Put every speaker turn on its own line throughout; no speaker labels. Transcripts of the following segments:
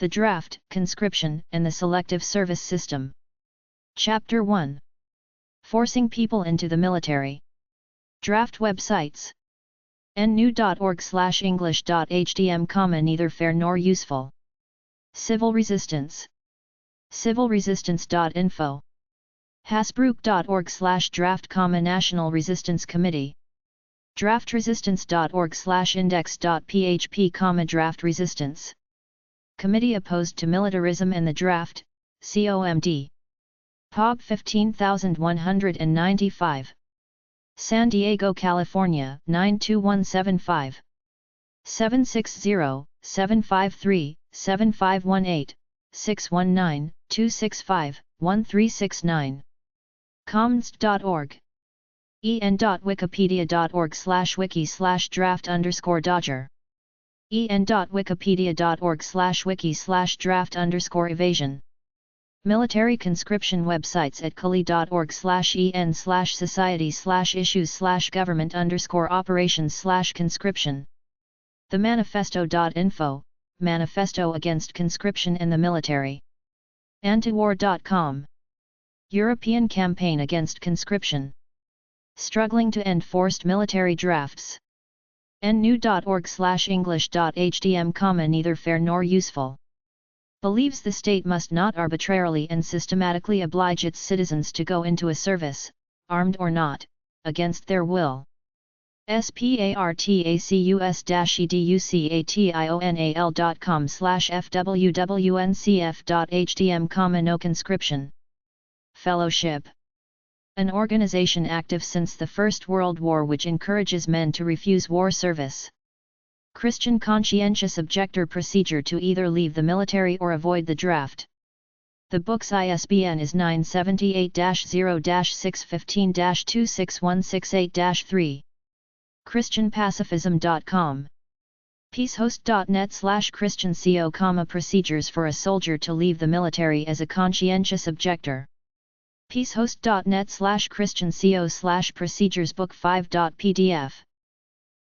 The Draft, Conscription, and the Selective Service System. Chapter 1. Forcing People into the Military. Draft websites. nnew.org/english.htm, neither fair nor useful. Civil resistance. civilresistance.info. hasbrook.org/draft, National Resistance Committee. draftresistance.org/index.php, draft resistance. Committee opposed to militarism and the draft, COMD. POB 15195. San Diego, California 92175. 760-753-7518, 619-265-1369. comst.org. en.wikipedia.org/wiki/draft_dodger. en.wikipedia.org/wiki/draft_evasion. Military conscription websites at cali.org/en/society/issues/government_operations/conscription. The Manifesto.info, Manifesto Against Conscription in the Military. Antiwar.com. European Campaign Against Conscription. Struggling to end forced military drafts. nnew.org/english.htm, neither fair nor useful. Believes the state must not arbitrarily and systematically oblige its citizens to go into a service, armed or not, against their will. spartacus-educational.com/fwwncf.htm, no conscription. Fellowship. An organization active since the First World War which encourages men to refuse war service. Christian conscientious objector procedure to either leave the military or avoid the draft. The book's ISBN is 978-0-615-26168-3. ChristianPacifism.com. peacehost.net/ChristianCO, procedures for a soldier to leave the military as a conscientious objector. peacehost.net/ChristianCO/procedures book 5.pdf.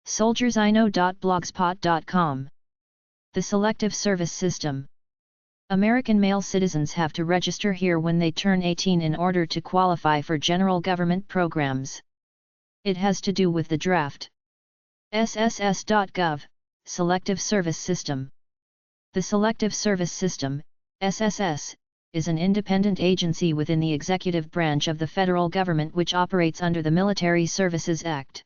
soldiersino.blogspot.com. The Selective Service System. American male citizens have to register here when they turn 18 in order to qualify for general government programs. It has to do with the draft. SSS.gov, Selective Service System. The Selective Service System, SSS, is an independent agency within the executive branch of the federal government which operates under the Military Services Act.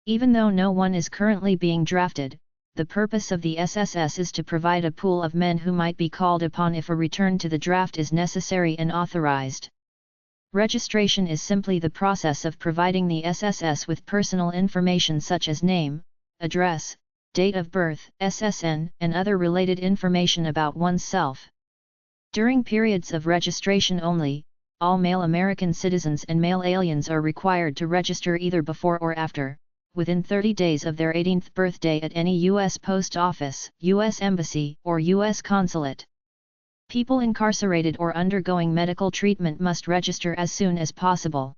Even though no one is currently being drafted, the purpose of the SSS is to provide a pool of men who might be called upon if a return to the draft is necessary and authorized. Registration is simply the process of providing the SSS with personal information such as name, address, date of birth, SSN, and other related information about oneself. During periods of registration only, all male American citizens and male aliens are required to register either before or after, within 30 days of their 18th birthday at any U.S. Post Office, U.S. Embassy, or U.S. Consulate. People incarcerated or undergoing medical treatment must register as soon as possible.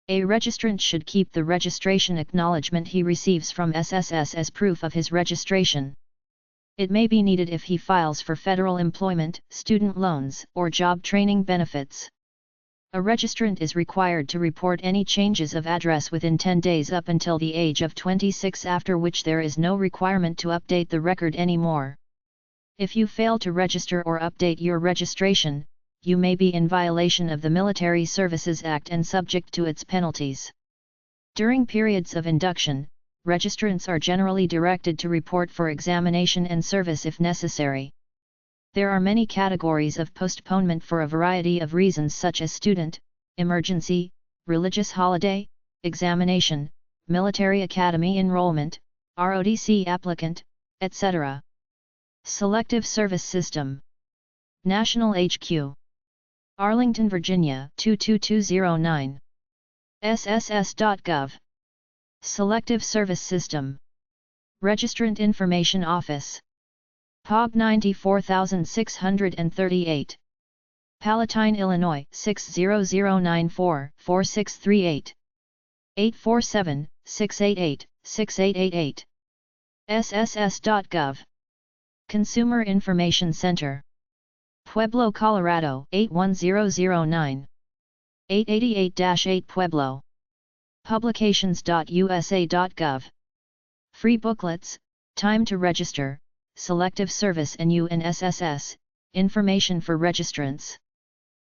A registrant should keep the registration acknowledgement he receives from SSS as proof of his registration. It may be needed if he files for federal employment, student loans, or job training benefits. A registrant is required to report any changes of address within 10 days up until the age of 26, after which there is no requirement to update the record anymore. If you fail to register or update your registration, you may be in violation of the Military Services Act and subject to its penalties. During periods of induction, registrants are generally directed to report for examination and service if necessary. There are many categories of postponement for a variety of reasons such as student, emergency, religious holiday, examination, military academy enrollment, ROTC applicant, etc. Selective Service System. National HQ. Arlington, Virginia 22209. SSS.gov. Selective Service System. Registrant Information Office. POB 94638. Palatine, Illinois 60094-4638. 847-688-6888. SSS.gov. Consumer Information Center. Pueblo, Colorado 81009. 888-8 Pueblo. Publications.usa.gov. Free booklets, time to register, Selective Service and UNSSS, information for registrants.